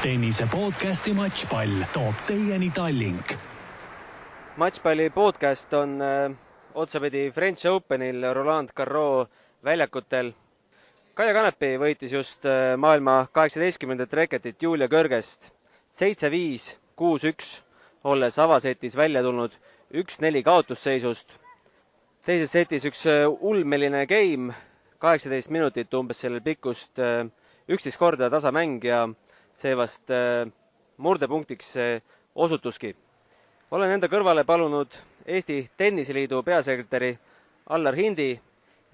Tennise podcasti Matšpall toob teieni Tallink. Matšpalli podcast on otsapidi French Openil Roland Garros väljakutel. Kaia Kanepi võitis just maailma 18. reketit Julia Kõrgest 7-5, 6-1, olles avasetis välja tulnud 1-4 kaotusseisust. Teises setis üks ulmeline game, 18 minutit umbes sellel pikkust, 11 korda tasamäng ja seevast murdepunktiks osutuski. Olen enda kõrvale palunud Eesti Tenniseliidu peasekretäri Allar Hindi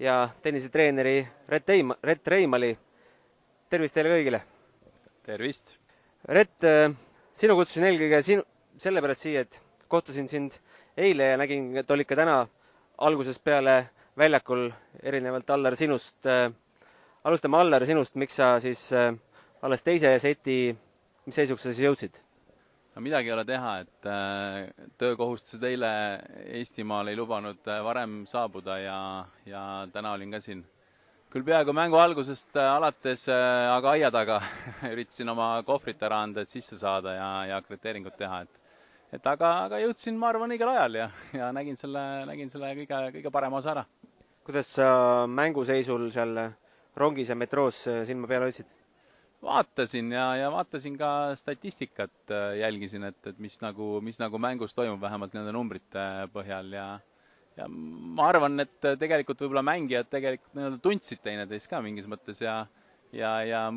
ja tennisetreeneri Rett Reimali. Tervist teile kõigile! Tervist! Rett, sinu kutsusin eelkõige sellepärast siia, et kohtusin sind eile ja nägin, et olid ka täna algusest peale väljakul erinevalt Allar sinust. Alustame Allar sinust, miks sa siis alles teise seti, mis seisuks sa siis jõudsid? No midagi ei ole teha, et töökohustused eile Eestimaal ei lubanud varem saabuda ja täna olin ka siin. Küll peaaegu mängu algusest alates, aga aia taga üritasin oma kohvrit ära anda, et sisse saada ja akrediteeringut teha. Aga jõudsin, ma arvan, õigel ajal ja nägin selle kõige parema osa ära. Kuidas sa mänguseisul seal rongis ja metroos silma peale hoidsid? Vaatasin ja vaatasin ka statistikat, jälgisin, et mis nagu mängus toimub, vähemalt nende numbrite põhjal ja ma arvan, et tegelikult võib-olla mängijad tegelikult tundsid teineteist ka mingis mõttes ja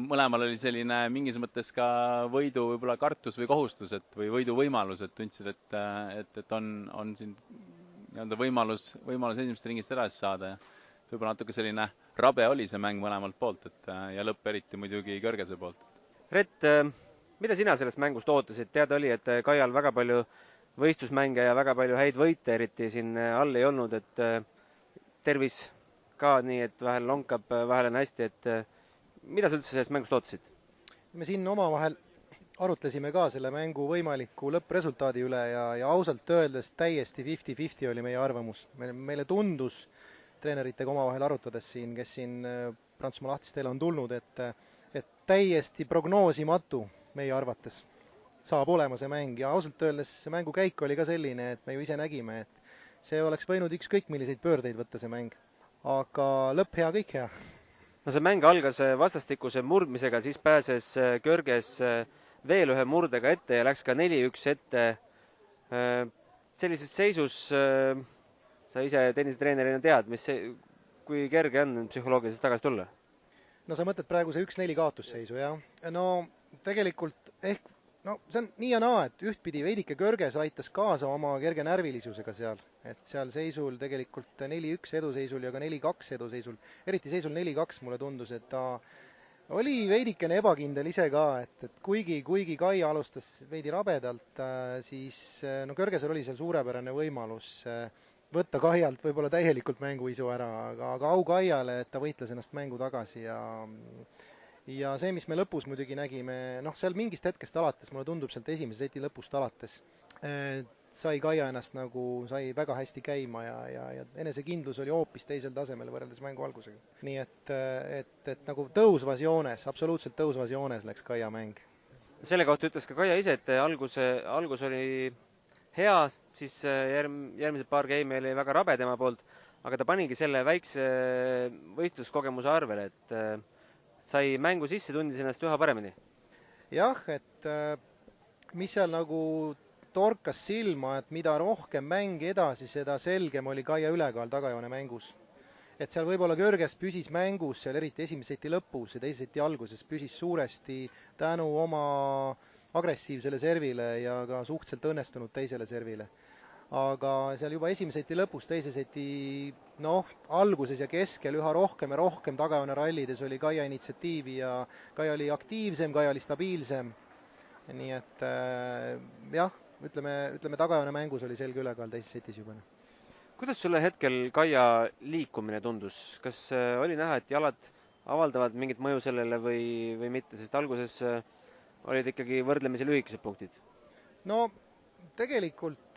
mõlemal oli selline mingis mõttes ka võidu võib-olla kartus või kohustus, või võidu võimalus, et tundsid, et on siin võimalus esimest ringist edasi saada ja võib-olla natuke selline rabe oli see mäng mõlemalt poolt ja lõpp eriti muidugi Kõrgese poolt. Rett, mida sina sellest mängust ootasid? Teada oli, et Kaial väga palju võistlusmänge ja väga palju häid võite eriti siin all ei olnud, et tervis ka nii, et vahel lonkab, vahel on hästi, et mida sa üldse sellest mängust ootasid? Me siin omavahel arutlesime ka selle mängu võimaliku lõppresultaadi üle ja ausalt öeldes täiesti 50-50 oli meie arvamus. Meile tundus treeneritega omavahel arutades siin, kes siin Prantsusmaa lahtistele on tulnud, et täiesti prognoosimatu meie arvates saab olema see mäng ja ausalt öeldes see mängu käik oli ka selline, et me ju ise nägime, et see oleks võinud ükskõik milliseid pöördeid võtta see mäng, aga lõpp hea, kõik hea. No see mäng algas vastastikuse murdmisega, siis pääses Kõrges veel ühe murdega ette ja läks ka 4-1 ette. Sellises seisus sa ise tennisetreenerina tead, kui kerge on psühholoogiliselt tagasi tulla? No sa mõtled praegu see 1-4 kaotusseisu, jah? No tegelikult see on nii ja naa, et ühtpidi veidike Kõrges aitas kaasa oma kerge närvilisusega seal, et seal seisul tegelikult 4-1 eduseisul ja ka 4-2 eduseisul, eriti seisul 4-2 mulle tundus, et ta oli veidikene ebakindel ise ka, et kuigi Kaia alustas veidi rabedalt, siis Kõrgesel oli seal suurepärane võimalus võtta Kaialt võib-olla täielikult mänguisu ära, aga au Kaiale, et ta võitles ennast mängu tagasi ja see, mis me lõpus muidugi nägime, seal mingist hetkest alates, mulle tundub sealt esimese seti lõpust alates, sai Kaia ennast sai väga hästi käima ja enesekindlus oli hoopis teisel tasemel võrreldes mängu algusega. Nii et nagu tõusvas joones, absoluutselt tõusvas joones läks Kaia mäng. Selle kohta ütles ka Kaia ise, et algus oli hea, siis järgmised paar game'i oli väga rabe tema poolt, aga ta panigi selle väikse võistluskogemuse arvele, et sai mängu sisse, tundis ennast üha paremini. Jah, et mis seal torkas silma, et mida rohkem mängi edasi, seda selgem oli Kaia ülekaal tagajoone mängus. Et seal võib-olla Kõrges püsis mängus, seal eriti esimese seti lõpus ja teise seti alguses püsis suuresti tänu oma agressiivsele servile ja ka suhteliselt õnnestunud teisele servile. Aga seal juba esimese seti lõpus, teise seti alguses ja keskel üha rohkem ja rohkem tagajoone rallides oli Kaia initsiatiivi ja Kaia oli aktiivsem, Kaia oli stabiilsem. Nii et jah, ütleme tagajoone mängus oli selge ülekaal teises setis juba. Kuidas sulle hetkel Kaia liikumine tundus? Kas oli näha, et jalad avaldavad mingit mõju sellele või mitte, sest alguses olid ikkagi võrdlemisi lühikesed punktid? No tegelikult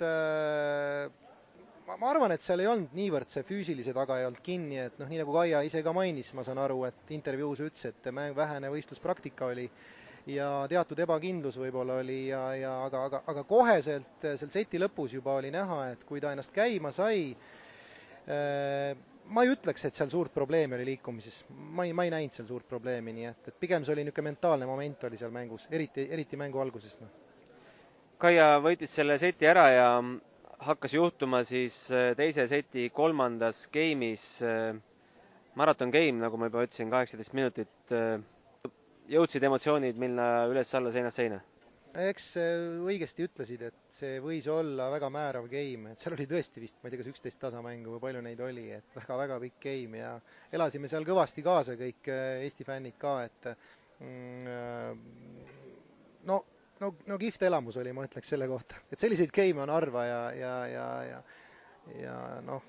ma arvan, et seal ei olnud niivõrd see füüsilise taga ei olnud kinni, et noh, nii nagu Kaia ise ka mainis, ma saan aru, et intervjuus ütles, et vähene võistluspraktika oli ja teatud ebakindlus võib-olla oli aga koheselt seal seti lõpus juba oli näha, et kui ta ennast käima sai, ma ei ütleks, et seal suurt probleemi oli liikumises. Ma ei näinud seal suurt probleemi, nii et pigem see oli niisugune mentaalne moment oli seal mängus, eriti mängu alguses. No. Kaia võitis selle seti ära ja hakkas juhtuma siis teise seti kolmandas game'is maraton game, nagu ma juba ütlesin, 18 minutit. Jõudsid emotsioonid minna üles-alla seinast seina? Eks õigesti ütlesid, et see võis olla väga määrav game, et seal oli tõesti vist, ma ei tea, kas 11 tasamängu või palju neid oli, et väga-väga pikk game ja elasime seal kõvasti kaasa kõik Eesti fännid ka, et no kihvt elamus oli, ma ütleks selle kohta, et selliseid game on harva ja noh,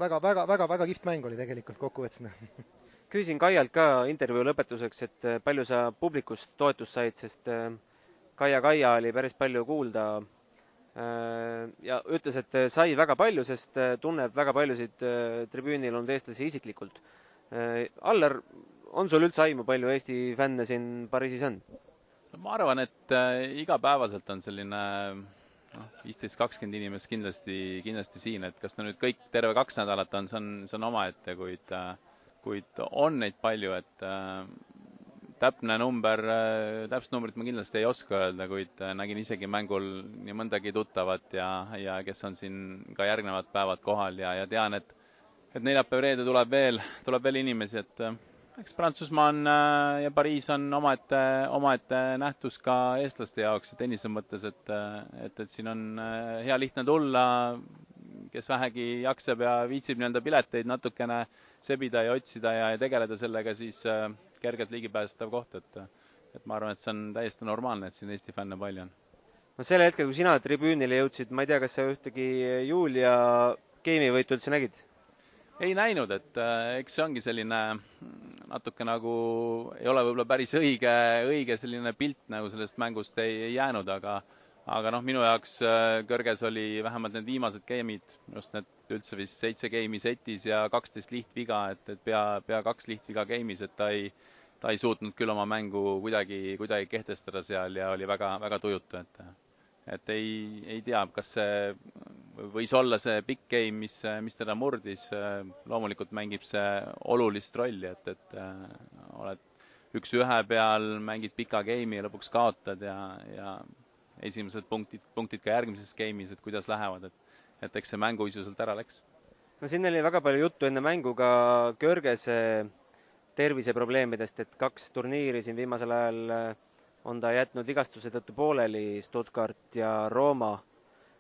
väga kihvt mäng oli tegelikult kokkuvõttes. Küsisin Kaialt ka intervjuu lõpetuseks, et palju sa publikust toetust said, sest Kaia oli päris palju kuulda ja ütles, et sai väga palju, sest tunneb väga paljusid tribüünil olnud eestlasi isiklikult. Allar, on sul üldse aimu, palju Eesti fänne siin Pariisis on? Ma arvan, et igapäevaselt on selline 15-20 inimest kindlasti siin, et kas ta nüüd kõik terve 2 nädalat on, see on omaette, kuid on neid palju, et täpset numbrit ma kindlasti ei oska öelda, kuid nägin isegi mängul nii mõndagi tuttavat ja kes on siin ka järgnevad päevad kohal ja tean, et neljapäev-reede tuleb veel inimesi, et eks Prantsusmaa on ja Pariis on omaette nähtus ka eestlaste jaoks ja tennise mõttes, et siin on hea lihtne tulla, kes vähegi jaksab ja viitsib pileteid natukene sebida ja otsida ja tegeleda sellega, siis kergelt ligipääsetav koht, et ma arvan, et see on täiesti normaalne, et siin Eesti fänne palju on. No sel hetkel, kui sina tribüünile jõudsid, ma ei tea, kas sa ühtegi Julia game'i võitu üldse nägid? Ei näinud, et eks see ongi selline natuke nagu ei ole võib-olla päris õige selline pilt nagu sellest mängust ei jäänud, aga minu jaoks kõrges oli vähemalt need viimased game'id, just need üldse vist 7 game'i setis ja 12 lihtviga, et pea 2 lihtviga game'is, et ta ei suutnud küll oma mängu kuidagi kehtestada seal ja oli väga tujutu, et ei tea, kas see võis olla see big game, mis teda murdis. Loomulikult mängib see olulist rolli, et oled 1-1 peal, mängid pika game'i ja lõpuks kaotad ja esimesed punktid ka järgmises game'is, et kuidas lähevad, et eks see mänguisu sealt ära läks. No siin oli väga palju juttu enne mängu ka Körgese terviseprobleemidest, et 2 turniiri siin viimasel ajal on ta jätnud vigastuse tõttu pooleli, Stuttgart ja Rooma.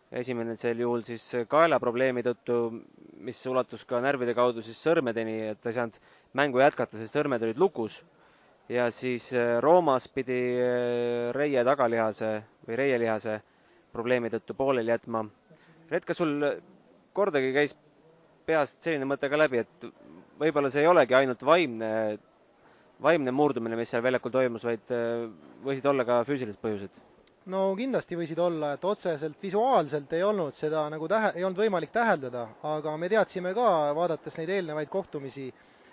Esimene sel juhul siis kaelaprobleemi tõttu, mis ulatus ka närvide kaudu siis sõrmedeni, et ta ei saanud mängu jätkata, sest sõrmed olid lukus. Ja siis Roomas pidi reie tagalihase või reielihase probleemi tõttu pooleli jätma. Red, kas sul kordagi käis peast selline mõte ka läbi, et võib-olla see ei olegi ainult vaimne murdumine, mis seal väljakul toimus, vaid võisid olla ka füüsilised põhjused? No kindlasti võisid olla, et otseselt visuaalselt ei olnud seda nagu ei olnud võimalik täheldada, aga me teadsime ka, vaadates neid eelnevaid kohtumisi,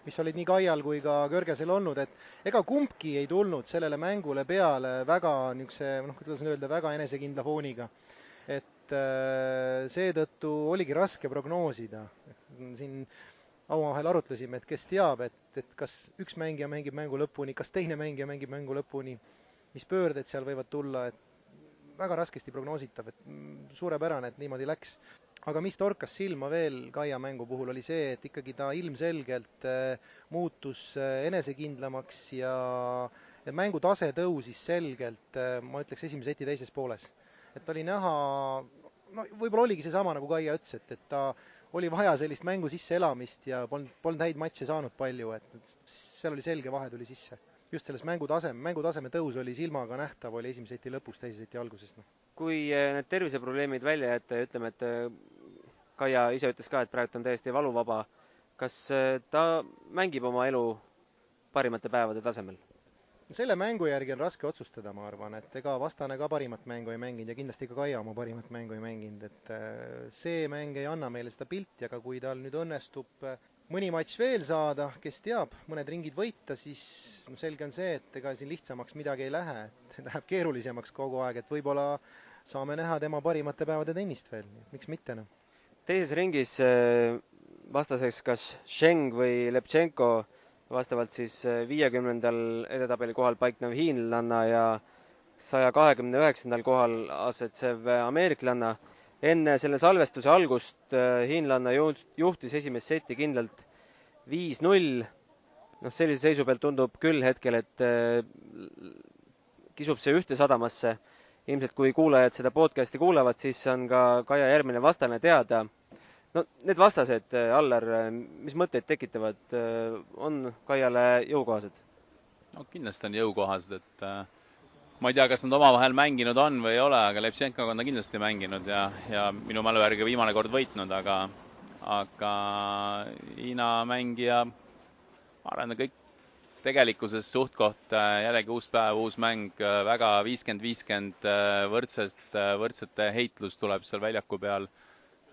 mis olid nii Kaial kui ka Körgesel olnud, et ega kumbki ei tulnud sellele mängule peale väga niisuguse, kuidas öelda, väga enesekindla fooniga. Et seetõttu oligi raske prognoosida. Siin omavahel arutlesime, et kes teab, et kas üks mängija mängib mängu lõpuni, kas teine mängija mängib mängu lõpuni, mis pöörded seal võivad tulla, et väga raskesti prognoositav, et suurepärane, et niimoodi läks. Aga mis torkas silma veel Kaia mängu puhul oli see, et ikkagi ta ilmselgelt muutus enesekindlamaks ja mängu tase tõusis selgelt, ma ütleks, esimese seti teises pooles. Et oli näha, võib-olla oligi seesama, nagu Kaia ütles, et ta oli vaja sellist mängu sisse elamist ja polnud häid matše saanud palju, et seal oli selge vahe tuli sisse. Just selles mängutaseme tõus oli silmaga nähtav, oli esimese seti lõpus, teise seti alguses. Kui need terviseprobleemid välja jätta ja ütleme, et Kaia ise ütles ka, et praegu on täiesti valuvaba, kas ta mängib oma elu parimate päevade tasemel? selle mängu järgi on raske otsustada, ma arvan, et ega vastane ka parimat mängu ei mänginud ja kindlasti ka Kaia oma parimat mängu ei mänginud, et see mäng ei anna meile seda pilti, aga kui tal nüüd õnnestub mõni matš veel saada, kes teab, mõned ringid võita, siis selge on see, et ega siin lihtsamaks midagi ei lähe, et läheb keerulisemaks kogu aeg, et võib-olla saame näha tema parimate päevade tennist veel, miks mitte noh. Teises ringis vastaseks kas Sheng või Leptšenko, vastavalt siis 50. edetabeli kohal paiknev hiinlanna ja 129. kohal asetsev ameeriklanna. Enne selle salvestuse algust hiinlanna juhtis esimest seti kindlalt 5-0. Sellise seisu pealt tundub küll hetkel, et kisub see ühte sadamasse. Ilmselt kui kuulajad seda podcasti kuulevad, siis on ka Kaia järgmine vastane teada. Need vastased, Allar, mis mõtteid tekitavad, on Kaiale jõukohased? Kindlasti on jõukohased, et ma ei tea, kas nad omavahel mänginud on või ei ole, aga Leptšenkoga on ta kindlasti mänginud ja minu mälu järgi viimane kord võitnud, aga Hiina mängija, ma arvan, kõik tegelikkuses suhtkoht, jällegi uus päev, uus mäng, väga 50-50 võrdsete heitlus tuleb seal väljaku peal.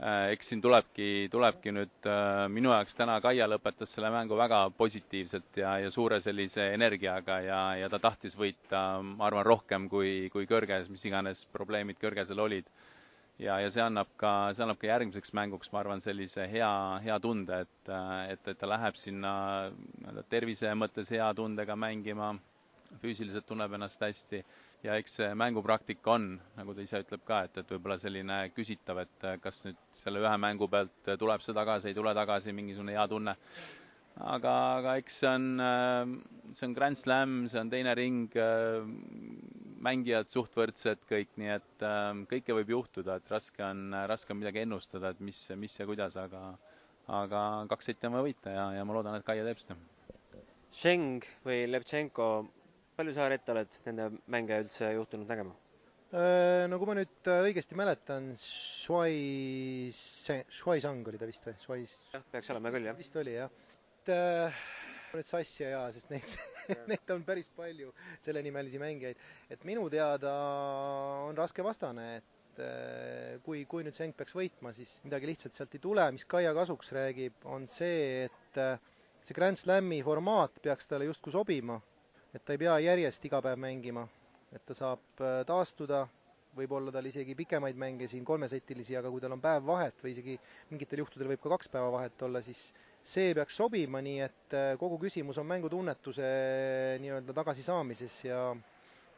Eks siin tulebki nüüd minu jaoks täna Kaia lõpetas selle mängu väga positiivselt ja suure sellise energiaga ja ta tahtis võita, ma arvan, rohkem kui kõrges, mis iganes probleemid kõrgesel olid. Ja see annab ka järgmiseks mänguks, ma arvan, sellise hea tunde, et ta läheb sinna tervise mõttes hea tundega mängima, füüsiliselt tunneb ennast hästi. Ja eks see mängupraktika on, nagu ta ise ütleb ka, et võib-olla selline küsitav, et kas nüüd selle ühe mängu pealt tuleb see tagasi, ei tule tagasi, mingisugune hea tunne. Aga eks see on Grand Slam, see on teine ring, mängijad suhtvõrdsed kõik, nii et kõike võib juhtuda, et raske on midagi ennustada, et mis ja kuidas, aga 2 seti on vaja võita ja ma loodan, et Kaia teeb seda. Sheng või Leptšenko, palju sa, Rett, oled nende mänge üldse juhtunud nägema? No kui ma nüüd õigesti mäletan, Shuai-Zhang oli ta vist või? Peaks olema küll, jah. Vist oli, jah. Nüüd sassi ja sest neid on päris palju sellenimelisi mängijaid. Et minu teada on raske vastane, et kui nüüd Sheng peaks võitma, siis midagi lihtsalt sealt ei tule. Mis Kaia kasuks räägib, on see, et see Grand Slami formaat peaks talle justkui sobima. Et ta ei pea järjest iga päev mängima, et ta saab taastuda, võib-olla tal isegi pikemaid mänge siin 3-setilisi, aga kui tal on päev vahet või isegi mingitel juhtudel võib ka 2 päeva vahet olla, siis see peaks sobima, nii et kogu küsimus on mängutunnetuse nii-öelda tagasisaamises ja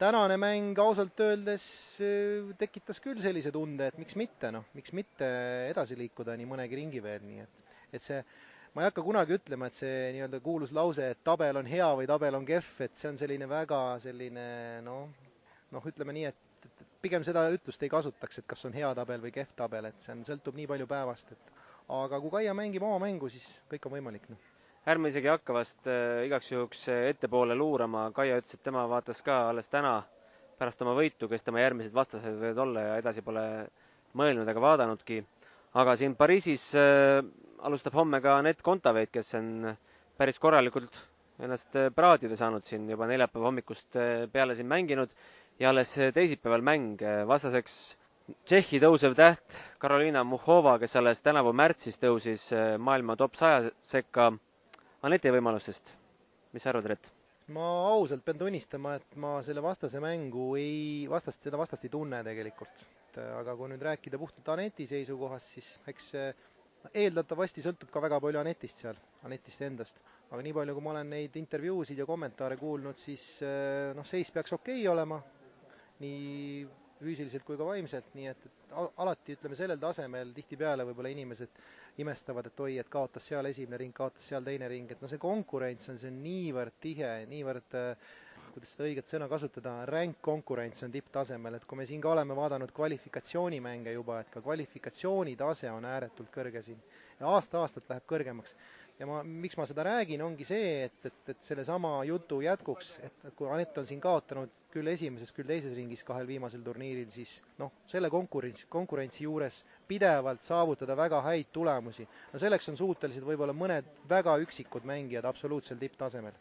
tänane mäng ausalt öeldes tekitas küll sellise tunde, et miks mitte edasi liikuda nii mõnegi ringi veel, nii et see ma ei hakka kunagi ütlema, et see nii-öelda kuulus lause, et tabel on hea või tabel on kehv, et see on selline väga selline, ütleme nii, et pigem seda ütlust ei kasutaks, et kas on hea tabel või kehv tabel, et see sõltub nii palju päevast, aga kui Kaia mängib oma mängu, siis kõik on võimalik. Ärme isegi hakka vast igaks juhuks ettepoole luurama. Kaia ütles, et tema vaatas ka alles täna pärast oma võitu, kes tema järgmised vastased võivad olla ja edasi pole mõelnud ega vaadanudki. Aga siin Pariisis alustab homme ka Anett Kontaveit, kes on päris korralikult ennast praadida saanud siin juba neljapäeva hommikust peale siin mänginud ja alles teisipäeval mäng vastaseks Tšehhi tõusev täht Karolina Muhova, kes alles tänavu märtsis tõusis maailma top 100 sekka. Aneti võimalustest, mis sa arvad, Rett? Ma ausalt pean tunnistama, et ma selle vastase mängu seda vastast ei tunne tegelikult. Aga kui nüüd rääkida puhtalt Aneti seisukohast, siis eks eeldatavasti sõltub ka väga palju Anetist seal, Anetist endast. Aga nii palju, kui ma olen neid intervjuusid ja kommentaare kuulnud, siis seis peaks okei olema, nii füüsiliselt kui ka vaimselt, nii et alati ütleme sellel tasemel tihtipeale võib-olla inimesed imestavad, et oi, et kaotas seal esimene ring, kaotas seal teine ring, et see konkurents on niivõrd tihe, niivõrd, kuidas seda õiget sõna kasutada, ränk konkurents on tipptasemel, et kui me siin ka oleme vaadanud kvalifikatsioonimänge juba, et ka kvalifikatsioonitase on ääretult kõrge siin ja aasta-aastalt läheb kõrgemaks. Ja miks ma seda räägin, ongi see, et selle sama jutu jätkuks, et kui Anett on siin kaotanud küll esimeses, küll teises ringis 2 viimasel turniiril, siis selle konkurentsi juures pidevalt saavutada väga häid tulemusi. Selleks on suutelised võib-olla mõned väga üksikud mängijad absoluutsel tipptasemel.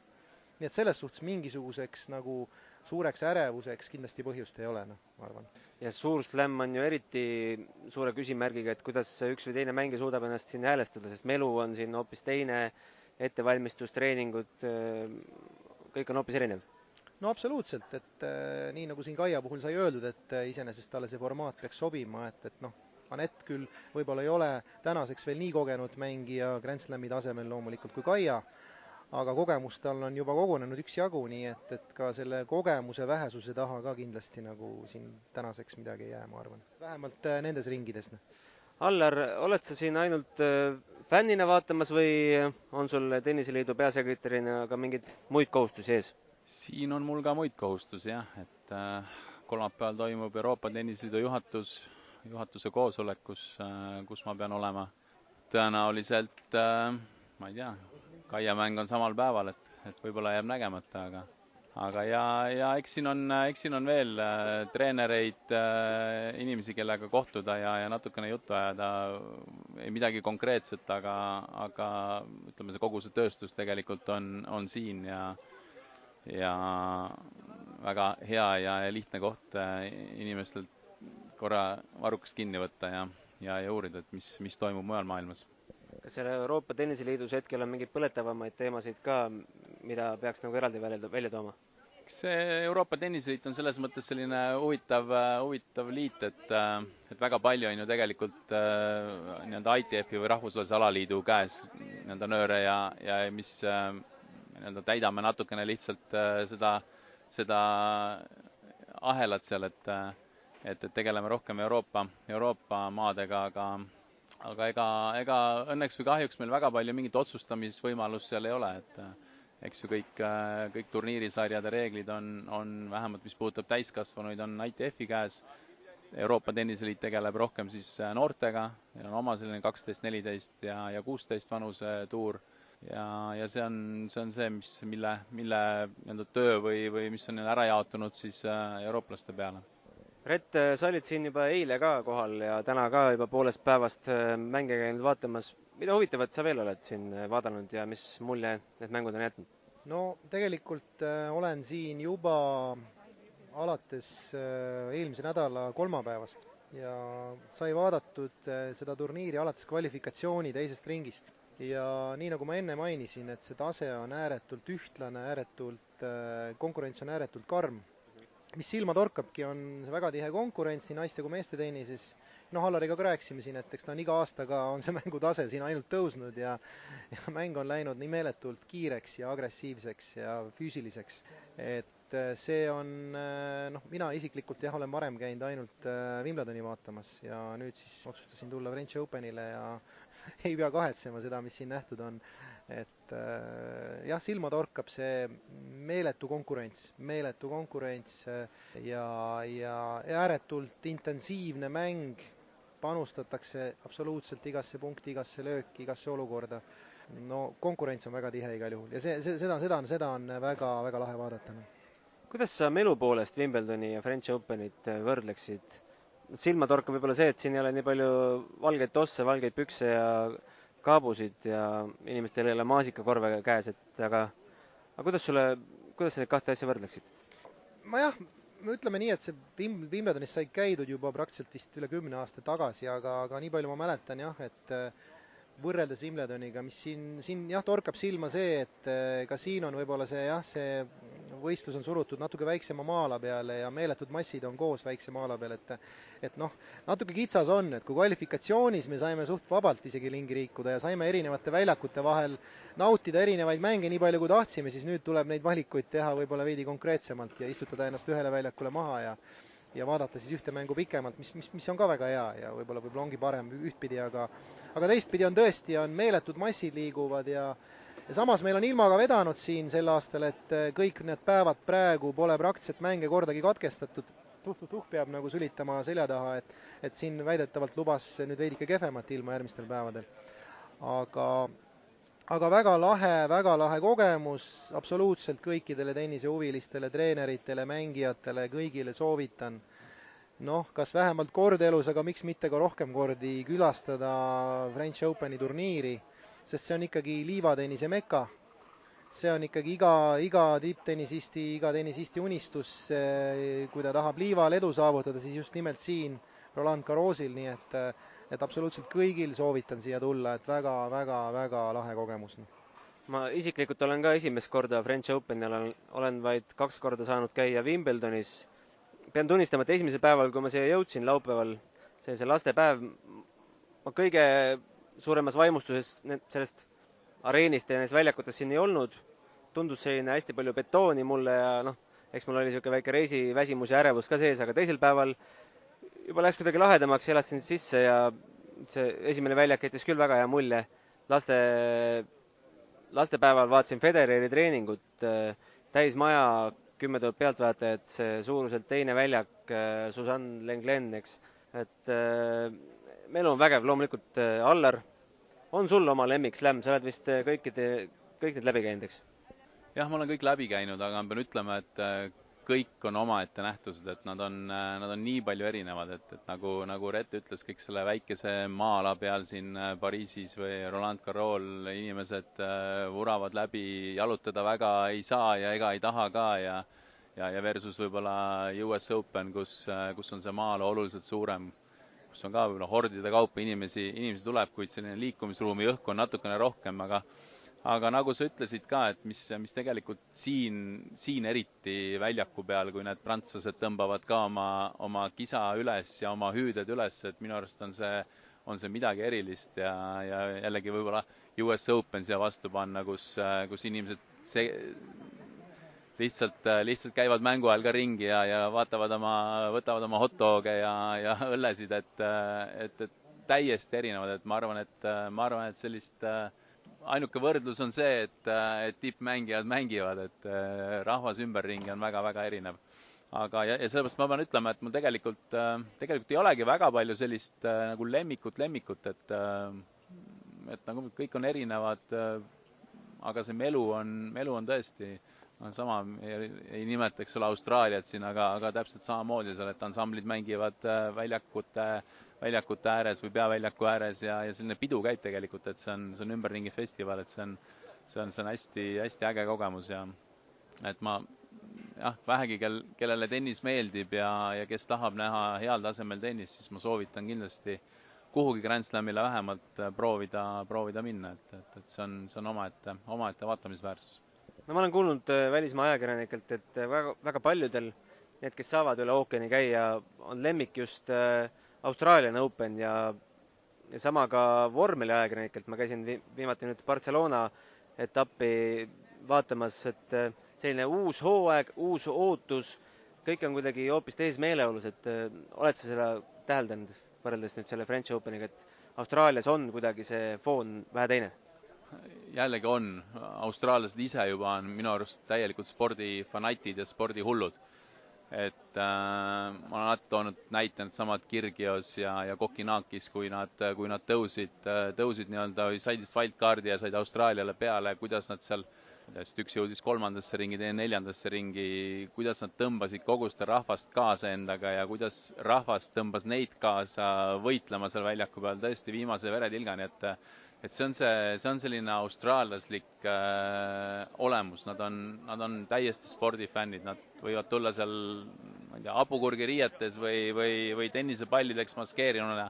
nii et selles suhtes mingisuguseks nagu suureks ärevuseks kindlasti põhjust ei ole, ma arvan. Ja suur slam on ju eriti suure küsimärgiga, et kuidas üks või teine mängija suudab ennast siin häälestada, sest melu on siin hoopis teine, ettevalmistus, treeningud, kõik on hoopis erinev. No absoluutselt, et nii nagu siin Kaia puhul sai öeldud, et iseenesest talle see formaat peaks sobima, et noh, Anett küll võib-olla ei ole tänaseks veel nii kogenud mängija Grand Slami tasemel loomulikult kui Kaia, aga kogemust tal on juba kogunenud üksjagu, nii et ka selle kogemuse vähesuse taha ka kindlasti nagu siin tänaseks midagi ei jää, ma arvan. Vähemalt nendes ringides. Allar, oled sa siin ainult fännina vaatamas või on sul Tenniseliidu peasekretärina ka mingeid muid kohustusi ees? Siin on mul ka muid kohustusi, jah, et kolmapäeval toimub Euroopa Tenniseliidu juhatuse koosolek, kus ma pean olema. Tõenäoliselt, ma ei tea, Kaia mäng on samal päeval, et võib-olla jääb nägemata, aga ja eks siin on veel treenereid, inimesi, kellega kohtuda ja natukene juttu ajada, ei midagi konkreetset, aga ütleme, see kogu see tööstus tegelikult on siin ja väga hea ja lihtne koht inimestel korra varrukast kinni võtta ja uurida, et mis toimub mujal maailmas. Kas selle Euroopa Tenniseliidus hetkel on mingeid põletavamaid teemasid ka, mida peaks nagu eraldi välja tooma? See Euroopa Tenniseliit on selles mõttes selline huvitav liit, et väga palju on ju tegelikult nii-öelda ITF-i või rahvusvahelise alaliidu käes nii-öelda nööre ja mis nii-öelda täidame natukene lihtsalt seda ahelat seal, et tegeleme rohkem Euroopa maadega, aga ega õnneks või kahjuks meil väga palju mingit otsustamisvõimalust seal ei ole, et eks ju kõik turniirisarjade reeglid on vähemalt, mis puudutab täiskasvanuid, on ITF-i käes. Euroopa Tenniseliit tegeleb rohkem siis noortega, meil on oma selline 12, 14 ja 16 vanuse tuur ja see on see, mille nii-öelda töö või mis on ära jaotunud siis eurooplaste peale. Rett, sa olid siin juba eile ka kohal ja täna ka juba poolest päevast mänge käinud vaatamas. Mida huvitavat sa veel oled siin vaadanud ja mis mulje need mängud on jätnud? No tegelikult olen siin juba alates eelmise nädala kolmapäevast ja sai vaadatud seda turniiri alates kvalifikatsiooni teisest ringist. Ja nii nagu ma enne mainisin, et see tase on ääretult ühtlane, konkurents on ääretult karm. Mis silma torkabki, on väga tihe konkurents nii naiste kui meeste tennises. Allariga ka rääkisime siin, et eks ta on iga aastaga on see mängutase siin ainult tõusnud ja mäng on läinud nii meeletult kiireks ja agressiivseks ja füüsiliseks. Et see on, mina isiklikult olen varem käinud ainult Wimbledoni vaatamas ja nüüd siis otsustasin tulla French Openile ja ei pea kahetsema seda, mis siin nähtud on. Et jah, silma torkab see meeletu konkurents ja ääretult intensiivne mäng, panustatakse absoluutselt igasse punkti, igasse lööki, igasse olukorda. No konkurents on väga tihe igal juhul ja seda on väga lahe vaadata. Kuidas sa melu poolest Wimbledoni ja French Openit võrdleksid? Silma torkab võib-olla see, et siin ei ole nii palju valgeid tosse, valgeid pükse ja kaabusid ja inimestel ei ole maasikakorve käes, aga kuidas sa need kahte asja võrdleksid? Ma ütleme nii, et see Wimbledonis sai käidud juba praktiliselt vist üle 10 aasta tagasi, aga nii palju ma mäletan et võrreldes Wimbledoniga, mis siin torkab silma see, et ka siin on võib-olla see võistlus on surutud natuke väiksema maala peale ja meeletud massid on koos väikse maala peal, et natuke kitsas on, et kui kvalifikatsioonis me saime suht vabalt isegi ringi liikuda ja saime erinevate väljakute vahel nautida erinevaid mänge nii palju kui tahtsime, siis nüüd tuleb neid valikuid teha võib-olla veidi konkreetsemalt ja istutada ennast ühele väljakule maha ja vaadata siis ühte mängu pikemalt, mis on ka väga hea ja võib-olla ongi parem ühtpidi, aga teistpidi on tõesti, meeletud massid liiguvad ja samas meil on ilmaga vedanud siin sel aastal, et kõik need päevad praegu pole praktiliselt mänge kordagi katkestatud. Peab nagu sülitama selja taha, et siin väidetavalt lubas nüüd veidike kehvemat ilma järgmistel päevadel. Aga väga lahe kogemus absoluutselt kõikidele tennisehuvilistele, treeneritele, mängijatele, kõigile soovitan. Kas vähemalt kord elus, aga miks mitte ka rohkem kordi külastada French Openi turniiri, sest see on ikkagi liivatennise meka. see on ikkagi iga tipptennisisti, iga tennisisti unistus, kui ta tahab liival edu saavutada, siis just nimelt siin Roland Garrosil, nii et absoluutselt kõigil soovitan siia tulla, et väga lahe kogemus. Ma isiklikult olen ka esimest korda French Openil, olen vaid 2 korda saanud käia Wimbledonis. Pean tunnistama, et esimesel päeval, kui ma siia jõudsin laupäeval, see lastepäev, ma kõige suuremas vaimustuses sellest areenist ja nendest väljakutest siin ei olnud. Tundus selline hästi palju betooni mulle ja eks mul oli siuke väike reisiväsimus ja ärevus ka sees, aga teisel päeval juba läks kuidagi lahedamaks, elasin sisse ja see esimene väljak jättis küll väga hea mulje. Lastepäeval vaatasin Federeri treeningut, täis maja, 10 000 pealtvaatajat, see suuruselt teine väljak, Suzanne Lenglen, eks. Et meil on vägev, loomulikult Allar. On sul oma lemmik slam? Sa oled vist kõik need läbi käinud, eks? Jah, ma olen kõik läbi käinud, aga ma pean ütlema, et kõik on omaette nähtused, et nad on nii palju erinevad, et nagu Rette ütles, kõik selle väikese maa-ala peal siin Pariisis või Roland Garros inimesed vuravad läbi, jalutada väga ei saa ja ega ei taha ka ja versus võib-olla US Open, kus on see maa-ala oluliselt suurem, kus on ka võib-olla hordide kaupa inimesi tuleb, kuid selline liikumisruumi õhku on natukene rohkem, aga nagu sa ütlesid ka, et mis tegelikult siin eriti väljaku peal, kui need prantslased tõmbavad ka oma kisa üles ja oma hüüded üles, et minu arust on see midagi erilist ja jällegi võib-olla US Open siia vastu panna, kus inimesed lihtsalt käivad mängu ajal ka ringi ja võtavad oma hotdoge ja õllesid, et täiesti erinevad, et ma arvan, et sellist ainuke võrdlus on see, et tippmängijad mängivad, et rahvas ümberringi on väga-väga erinev. Aga ja sellepärast ma pean ütlema, et mul tegelikult ei olegi väga palju sellist nagu lemmikut, et nagu kõik on erinevad, aga see melu on tõesti sama, ei nimeta, eks ole, Austraaliat siin, aga täpselt samamoodi seal, et ansamblid mängivad väljakute ääres või peaväljaku ääres ja selline pidu käib tegelikult, et see on ümberringi festival, et see on hästi äge kogemus ja et vähegi, kellele tennis meeldib ja kes tahab näha heal tasemel tennist, siis ma soovitan kindlasti kuhugi Grand Slamile vähemalt proovida minna, et see on omaette vaatamisväärsus. No ma olen kuulnud välismaa ajakirjanikelt, et väga paljudel, need, kes saavad üle ookeani käia, on lemmik just Australian Open ja sama ka vormeli ajakirjanikelt. Ma käisin viimati nüüd Barcelona etappi vaatamas, et selline uus hooaeg, uus ootus, kõik on kuidagi hoopis teises meeleolus, et oled sa seda täheldanud võrreldes nüüd selle French Openiga, et Austraalias on kuidagi see foon vähe teine? Jällegi on. Austraallased ise juba on minu arust täielikult spordifanatid ja spordihullud. Et ma olen alati toonud näitanud samad Kirgios ja Kokinakis, kui nad tõusid nii-öelda, said vist wildcardi ja said Austraaliale peale, kuidas nad seal, üks jõudis 3. ringi, teine 4. ringi, kuidas nad tõmbasid kogu seda rahvast kaasa endaga ja kuidas rahvast tõmbas neid kaasa võitlema seal väljaku peal tõesti viimase veretilgani, et see on selline austraallaslik olemus, nad on täiesti spordifännid, nad võivad tulla seal, ma ei tea, hapukurgi riietes või tennisepallideks maskeerinuna,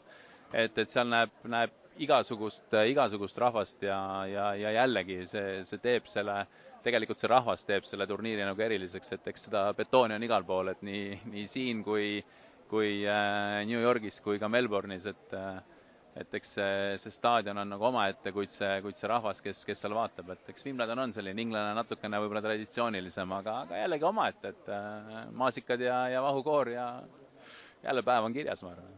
et seal näeb igasugust rahvast ja jällegi see teeb tegelikult see rahvas teeb selle turniiri nagu eriliseks, et eks seda betooni on igal pool, et nii siin kui New Yorgis kui ka Melbourne'is, et eks see staadion on nagu omaette, kuid see rahvas, kes seal vaatab, et eks Wimbledon on selline inglane natukene võib-olla traditsioonilisem, aga jällegi omaette, et maasikad ja vahukoor ja jälle päev on kirjas, ma arvan.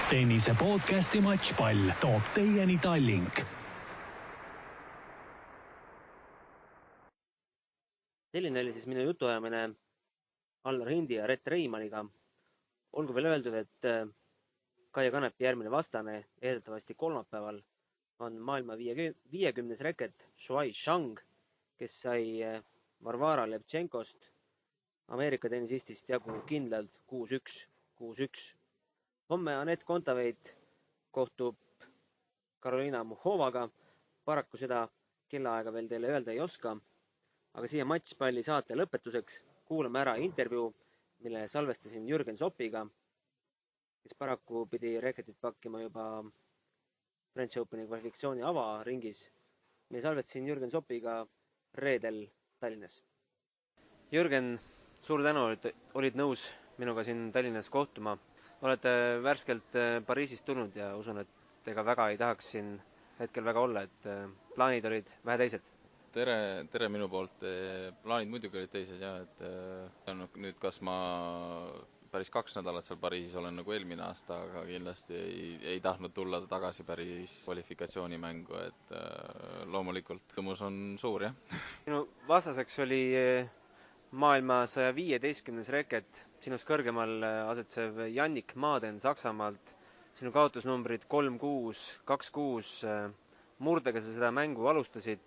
Tennise podcasti Matšpall toob teieni Tallink. Selline oli siis minu jutuajamine Allar Hindi ja Rett Reimaniga. Olgu veel öeldud, et Kaia Kanepi järgmine vastane eeldatavasti kolmapäeval on maailma 50. reket Shuai Shang, kes sai Varvara Levchenkost, Ameerika tennisistist jagu kindlalt 6-1. Homme Anett Kontaveit kohtub Karolina Muhovaga. Paraku seda kellaaega veel teile öelda ei oska, aga siia matšpalli saate lõpetuseks kuulame ära intervjuu, mille salvestasin Jürgen Zoppiga, kes paraku pidi reketit pakkima juba French Openi kvalifikatsiooni avaringis. Me salvestasin Jürgen Zoppiga reedel Tallinnas. Jürgen, suur tänu, et olid nõus minuga siin Tallinnas kohtuma. Olete värskelt Pariisist tulnud ja usun, et ega väga ei tahaks siin hetkel väga olla, et plaanid olid vähe teised. Tere minu poolt. Plaanid muidugi olid teised ja, et nüüd kas ma päris 2 nädalat seal Pariisis olen nagu eelmine aasta, aga kindlasti ei tahtnud tulla tagasi päris kvalifikatsioonimängu, et loomulikult tõmus on suur, jah. Minu vastaseks oli maailma 115. reket, sinust kõrgemal asetsev Jannik Maaden Saksamaalt. Sinu kaotusnumbrid 3-6, 2-6. Murdega sa seda mängu alustasid,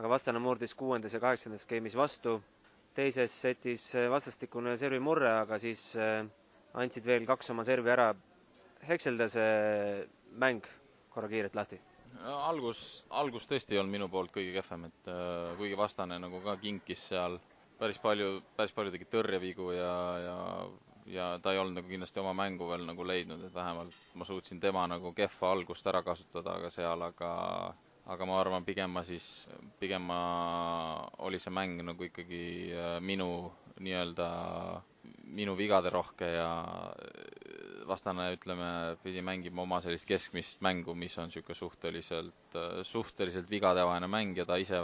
aga vastane murdis 6. ja 8. skeemis vastu. Teises setis vastastikune servi murre, aga siis andsid veel 2 oma servi ära. Hekselda see mäng korra kiirelt lahti? Algus tõesti ei olnud minu poolt kõige kehvem, et kuigi vastane nagu ka kinkis seal päris palju tegi tõrjevigu ja ta ei olnud nagu kindlasti oma mängu veel nagu leidnud, et vähemalt ma suutsin tema nagu kehva algust ära kasutada aga seal, aga ma arvan, pigem oli see mäng nagu ikkagi minu vigade rohke ja vastane, ütleme, pidi mängima oma sellist keskmist mängu, mis on suhteliselt vigadevaene mäng ja ta ise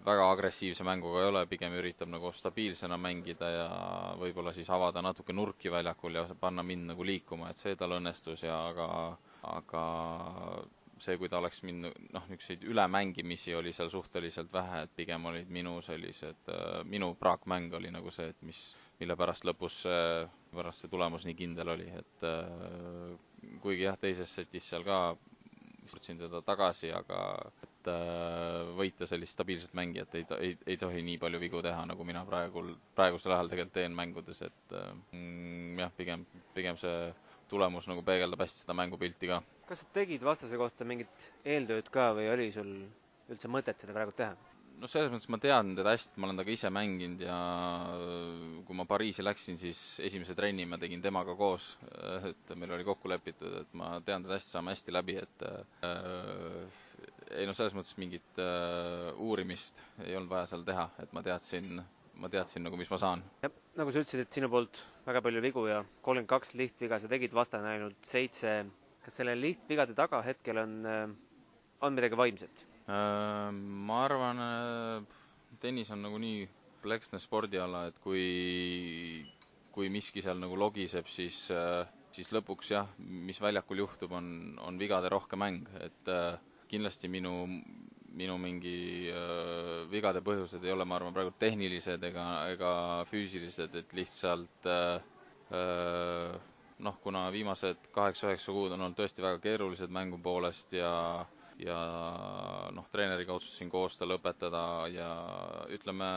väga agressiivse mänguga ei ole, pigem üritab nagu stabiilsena mängida ja võib-olla siis avada natuke nurki väljakul ja panna mind nagu liikuma, et see tal õnnestus ja aga see, kui ta oleks niisuguseid ülemängimisi oli seal suhteliselt vähe, et pigem olid minu praakmäng oli nagu see, et mille pärast lõpus see tulemus nii kindel oli, et kuigi jah, teises setis seal ka võtsin teda tagasi, aga võita sellist stabiilset mängijat ei tohi nii palju vigu teha, nagu mina praegusel ajal tegelikult teen mängudes, et jah, pigem see tulemus nagu peegeldab hästi seda mängupilti ka. Kas sa tegid vastase kohta mingit eeltööd ka või oli sul üldse mõtet seda praegu teha? No selles mõttes ma tean teda hästi, ma olen temaga ise mänginud ja kui ma Pariisi läksin, siis esimese trenni ma tegin temaga koos, et meil oli kokku lepitud, et ma tean teda hästi, saame hästi läbi, et selles mõttes mingit uurimist ei olnud vaja seal teha, et ma teadsin nagu, mis ma saan. Ja, nagu sa ütlesid, et sinu poolt väga palju vigu ja 32 lihtviga sa tegid, vastane ainult 7. Kas selle lihtvigade taga hetkel on midagi vaimset? Ma arvan, tennis on nagu nii kompleksne spordiala, et kui miski seal nagu logiseb, siis lõpuks jah, mis väljakul juhtub, on vigade rohke mäng, et kindlasti minu mingi vigade põhjused ei ole, ma arvan, praegu tehnilised ega füüsilised, et lihtsalt kuna viimased 8-9 kuud on olnud tõesti väga keerulised mängu poolest ja treeneriga otsustasin koostöö lõpetada ja ütleme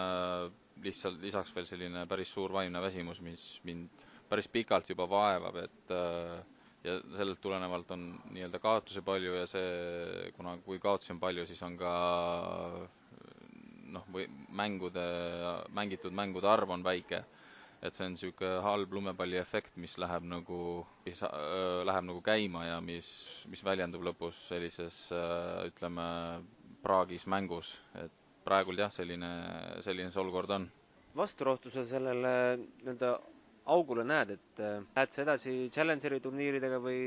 lihtsalt lisaks veel selline päris suur vaimne väsimus, mis mind päris pikalt juba vaevab, et ja sellelt tulenevalt on nii-öelda kaotusi palju ja kui kaotusi on palju, siis on ka mängitud mängude arv on väike, et see on niisugune halb lumepalli efekt, mis läheb nagu käima ja mis väljendub lõpus sellises, ütleme, praagis mängus, et praegult jah, selline see olukord on. Vasturohtu sa sellele nii-öelda augule näed, et lähed sa edasi Challengeri turniiridega või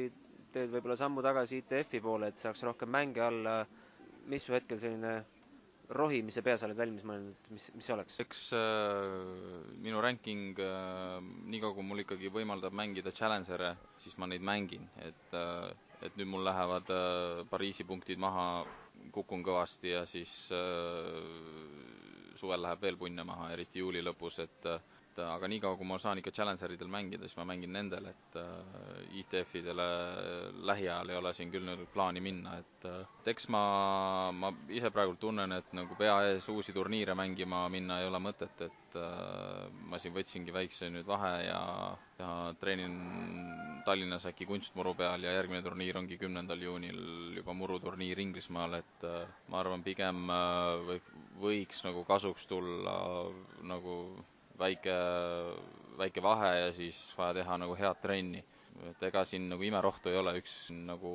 teed võib-olla sammu tagasi ITF-i poole, et saaks rohkem mänge alla, mis su hetkel selline rohimise peas oled valmis mõelnud, mis see oleks? Eks minu ranking, niikaua kui mul ikkagi võimaldab mängida Challengere, siis ma neid mängin, et nüüd mul lähevad Pariisi punktid maha, kukun kõvasti ja siis suvel läheb veel punne maha, eriti juuli lõpus, et et aga niikaua, kui ma saan ikka Challengeridel mängida, siis ma mängin nendel, et ITF-idele lähiajal ei ole siin küll nüüd plaani minna, et eks ma ise praegu tunnen, et nagu pea ees uusi turniire mängima minna ei ole mõtet, et ma siin võtsingi väikse nüüd vahe ja treenin Tallinnas äkki kunstmuru peal ja järgmine turniir ongi 10. juunil juba muruturniir Inglismaal, et ma arvan, pigem võiks nagu kasuks tulla nagu väike vahe ja siis vaja teha nagu head trenni. Et ega siin nagu imerohtu ei ole, üks nagu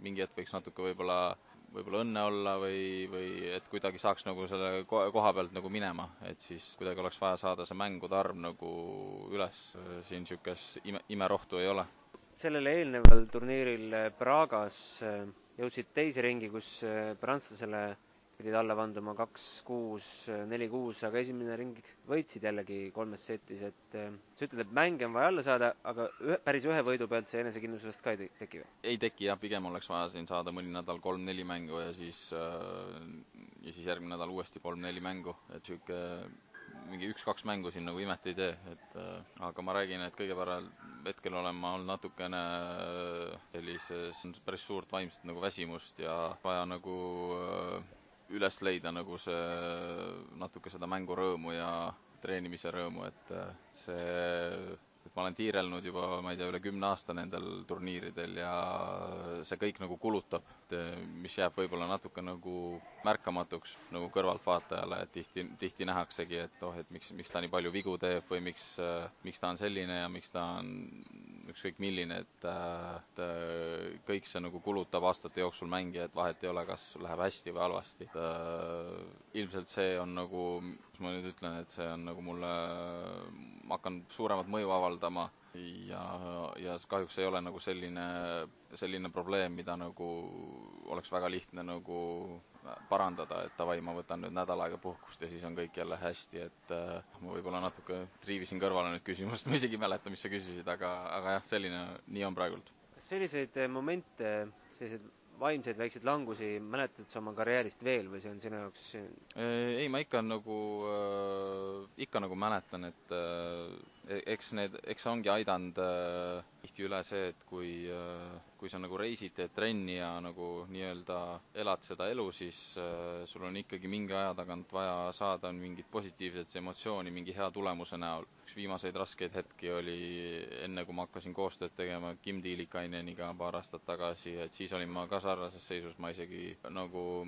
mingi hetk võiks natuke võib-olla õnne olla või et kuidagi saaks nagu selle koha pealt nagu minema, et siis kuidagi oleks vaja saada see mängude arv nagu üles, siin niisugust imerohtu ei ole. Sellele eelneval turniiril Pragas jõudsid teise ringi, kus prantslasele pidid alla vanduma 2-6, 4-6, aga esimene ring võitsid jällegi 3 setis, et sa ütled, et mänge on vaja alla saada, aga päris ühe võidu pealt see enesekindlus vast ka ei teki või? Ei teki jah, pigem oleks vaja siin saada mõni nädal 3-4 mängu ja siis järgmine nädal uuesti 3-4 mängu, et sihuke mingi 1-2 mängu siin nagu imet ei tee, et aga ma räägin, et kõige parem hetkel olen ma olnud natukene sellises päris suurt vaimset nagu väsimust ja vaja nagu üles leida nagu see natuke seda mängurõõmu ja treenimise rõõmu, et ma olen tiirelnud juba, ma ei tea, üle 10 aasta nendel turniiridel ja see kõik nagu kulutab, mis jääb võib-olla natuke nagu märkamatuks nagu kõrvaltvaatajale, et tihti nähaksegi, et miks ta nii palju vigu teeb või miks ta on selline ja miks ta on ükskõik milline, et kõik see nagu kulutab aastate jooksul mängija, et vahet ei ole, kas läheb hästi või halvasti. Ilmselt see on nagu, mis ma nüüd ütlen, et see on nagu mulle, ma hakkan suuremat mõju avaldama ja kahjuks ei ole nagu selline probleem, mida nagu oleks väga lihtne nagu parandada, et davai, ma võtan nüüd nädal aega puhkust ja siis on kõik jälle hästi, et ma võib-olla natuke triivisin kõrvale nüüd küsimust, ma isegi ei mäleta, mis sa küsisid, aga jah, selline, nii on praegult. Selliseid momente, selliseid vaimseid väikseid langusi mäletad sa oma karjäärist veel või see on sinu jaoks? Ei, ma ikka nagu mäletan, et eks see ongi aidanud tihti üle see, et kui sa nagu reisid, teed trenni ja nagu nii-öelda elad seda elu, siis sul on ikkagi mingi aja tagant vaja saada mingit positiivset emotsiooni mingi hea tulemuse näol. Üks viimaseid raskeid hetki oli enne, kui ma hakkasin koostööd tegema Kim Tiilikaineniga paar aastat tagasi, et siis olin ma ka sarnases seisus, ma isegi nagu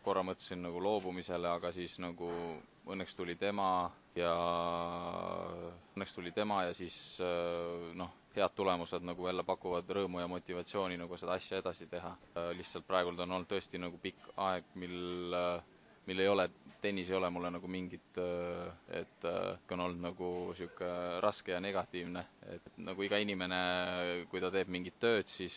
korra mõtlesin nagu loobumisele, aga siis nagu õnneks tuli tema ja siis head tulemused nagu jälle pakuvad rõõmu ja motivatsiooni nagu seda asja edasi teha. Lihtsalt praegult on olnud tõesti nagu pikk aeg, mil ei ole, tennis ei ole mulle nagu mingit, et on olnud nagu sihuke raske ja negatiivne, et nagu iga inimene, kui ta teeb mingit tööd, siis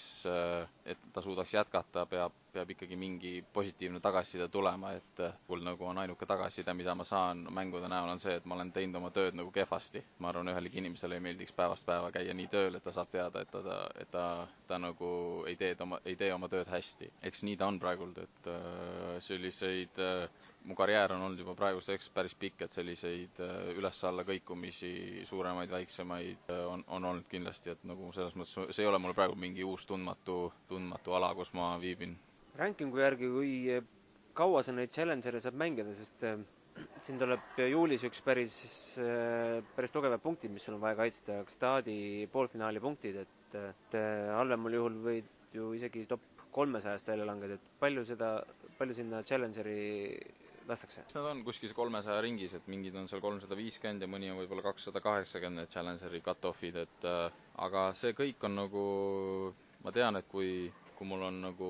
et ta suudaks jätkata, peab ikkagi mingi positiivne tagasiside tulema, et mul nagu on ainuke tagasiside, mida ma saan mängude näol, on see, et ma olen teinud oma tööd nagu kehvasti. Ma arvan, ühelegi inimesele ei meeldiks päevast päeva käia nii tööl, et ta saab teada, et ta nagu ei tee oma tööd hästi. Eks nii ta on praegult, et selliseid mu karjäär on olnud juba praeguseks päris pikk, et selliseid üles-alla kõikumisi, suuremaid, väiksemaid on olnud kindlasti, et nagu selles mõttes see ei ole mul praegu mingi uus tundmatu ala, kus ma viibin. Rankingu järgi, kui kaua sa neid Challenger'e saab mängida, sest siin tuleb juulis üks päris tugevad punktid, mis sul on vaja kaitsta, Gstaadi poolfinaali punktid, et halvemal juhul võid ju isegi top 300-st välja langeda, et palju sinna Challengeri lastakse? Nad on kuskil 300 ringis, et mingid on seal 350 ja mõni on võib-olla 280 Challengeri cut-off'id, et aga see kõik on nagu, ma tean, et kui mul on nagu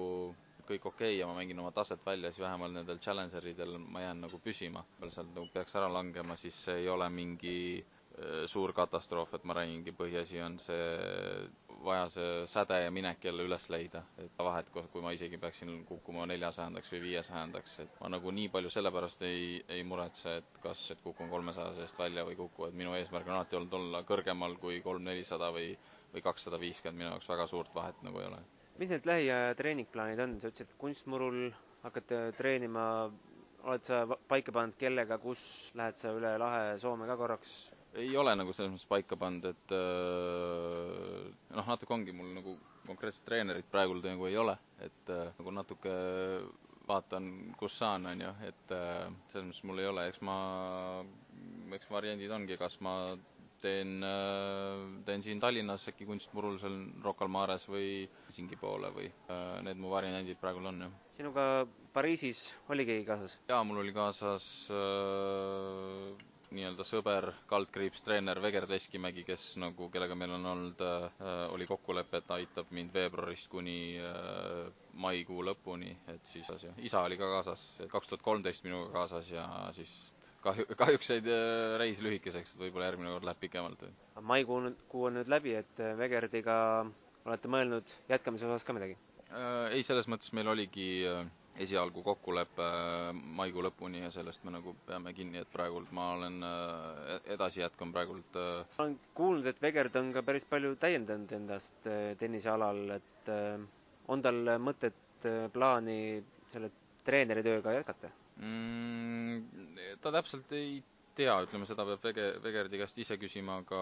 kõik okei ja ma mängin oma taset välja, siis vähemalt nendel Challengeridel ma jään nagu püsima. Sealt nagu peaks ära langema, siis see ei ole mingi suur katastroof, et ma räägingi, põhiasi on vaja see säde ja minek jälle üles leida, et vahet, kui ma isegi peaksin kukkuma 400-ndaks või 500-ndaks, et ma nagu nii palju sellepärast ei muretse, et kas kukun 300-sest välja või kuku, et minu eesmärk on alati olnud olla kõrgemal kui 300-400 või 250, minu jaoks väga suurt vahet nagu ei ole. Mis need lähiaja treeningplaanid on? Sa ütlesid, kunstmurul hakkad treenima, oled sa paika pannud, kellega, kus lähed sa üle lahe Soome ka korraks? Ei ole nagu selles mõttes paika pannud, et natuke ongi mul nagu konkreetset treenerit praegult nagu ei ole, et nagu natuke vaatan, kus saan, on ju, et selles mõttes mul ei ole, eks variandid ongi, kas ma teen siin Tallinnas äkki kunstmurul seal Rocca al Mares või Helsingi poole või need mu variandid praegul on, jah. Sinuga Pariisis oli keegi kaasas? Jaa, mul oli kaasas nii-öelda sõber, kaldkriips treener Vegerd Leskimägi, kes nagu, kellega meil on olnud, oli kokkulepe, et aitab mind veebruarist kuni maikuu lõpuni, et siis isa oli ka kaasas, 2013 minuga kaasas ja siis kahjuks jäid reis lühikeseks, et võib-olla järgmine kord läheb pikemalt. Maikuu on nüüd läbi, et Vegerdiga olete mõelnud jätkamise osas ka midagi? Ei, selles mõttes meil oligi esialgu kokkulepe maikuu lõpuni ja sellest me nagu peame kinni, et praegult ma olen edasi jätkan praegult. Ma olen kuulnud, et Vegerd on ka päris palju täiendanud endast tennisealal, et on tal mõtet plaani selle treeneritööga jätkata? Ta täpselt ei tea, ütleme, seda peab Vegerdi käest ise küsima, aga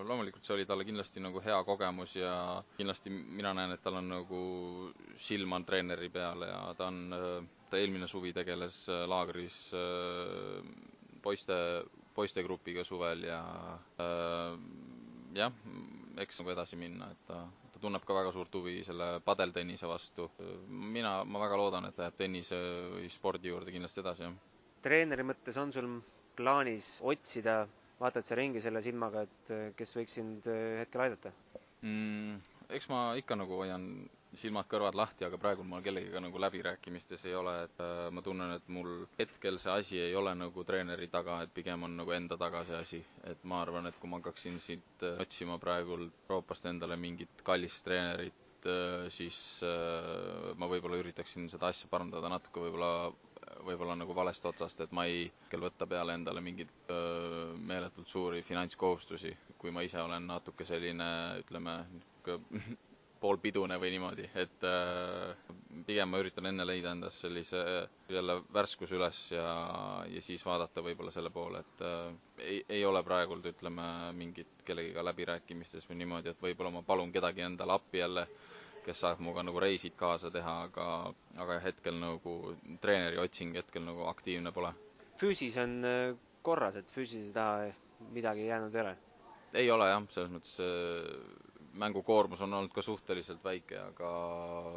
loomulikult see oli talle kindlasti nagu hea kogemus ja kindlasti mina näen, et tal on nagu silm on treeneri peale ja ta eelmine suvi tegeles laagris poistegrupiga suvel ja jah, eks nagu edasi minna, et ta tunneb ka väga suurt huvi selle padeltennise vastu. Ma väga loodan, et ta jääb tennise või spordi juurde kindlasti edasi, jah. Treeneri mõttes on sul plaanis otsida, vaatad sa ringi selle silmaga, et kes võiks sind hetkel aidata? Eks ma ikka nagu hoian silmad kõrvad lahti, aga praegu ma kellegiga nagu läbirääkimistes ei ole, et ma tunnen, et mul hetkel see asi ei ole nagu treeneri taga, et pigem on nagu enda taga see asi, et ma arvan, et kui ma hakkaksin siit otsima praegult Euroopast endale mingit kallist treenerit, siis ma võib-olla üritaksin seda asja parandada natuke võib-olla nagu valest otsast, et ma ei võtta peale endale mingit meeletult suuri finantskohustusi, kui ma ise olen natuke selline, ütleme, poolpidune või niimoodi, et pigem ma üritan enne leida endas sellise jälle värskus üles ja siis vaadata võib-olla selle poole, et ei ole praegult, ütleme, mingit kellegiga läbirääkimistes või niimoodi, et võib-olla ma palun kedagi endale appi jälle, kes saab muga nagu reisid kaasa teha, aga hetkel nagu treeneri otsing hetkel nagu aktiivne pole. Füüsis on korras, et füüsilise taha midagi jäänud ei ole? Ei ole jah, selles mõttes mängukoormus on olnud ka suhteliselt väike, aga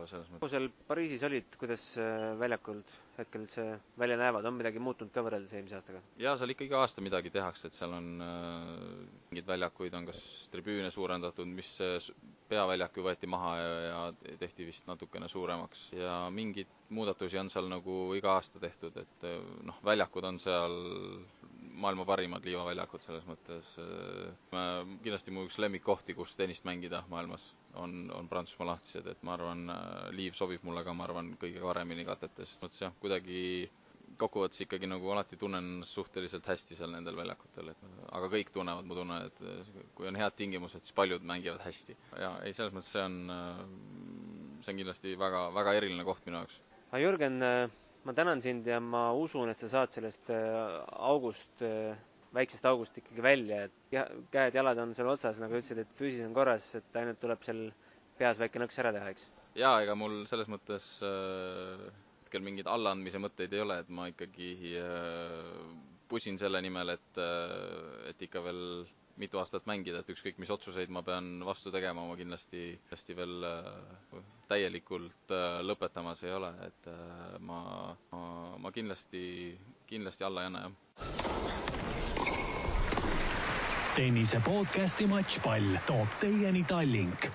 selles mõttes... Kui seal Pariisis olid, kuidas väljakult hetkel üldse välja näevad, on midagi muutunud ka võrreldes eelmise aastaga? Jaa, seal ikka iga aasta midagi tehakse, et seal on mingid väljakuid, on kas tribüüne suurendatud, mis peaväljaku võeti maha ja tehti vist natukene suuremaks ja mingid muudatusi on seal nagu iga aasta tehtud, et väljakud on seal maailma parimad liivaväljakud selles mõttes. Kindlasti mu üks lemmikkohti, kus tennist mängida maailmas on Prantsusmaa lahtised, et ma arvan, liiv sobib mulle ka, ma arvan, kõige paremini katetes. Jah, kuidagi kokkuvõttes ikkagi nagu alati tunnen suhteliselt hästi seal nendel väljakutel, aga kõik tunnevad, ma tunnen, et kui on head tingimused, siis paljud mängivad hästi. Ja ei, selles mõttes see on kindlasti väga, väga eriline koht minu jaoks. Jürgen, ma tänan sind ja ma usun, et sa saad sellest august, väiksest august ikkagi välja, et käed-jalad on seal otsas, nagu ütlesid, et füüsis on korras, et ainult tuleb seal peas väike nõks ära teha, eks? Jaa, ega mul selles mõttes hetkel mingid allaandmise mõtteid ei ole, et ma ikkagi pusin selle nimel, et ikka veel mitu aastat mängida, et ükskõik mis otsuseid ma pean vastu tegema, ma kindlasti veel täielikult lõpetamas ei ole, et ma kindlasti alla ei anna, jah. Tennise podcasti Matšpall toob teieni Tallink.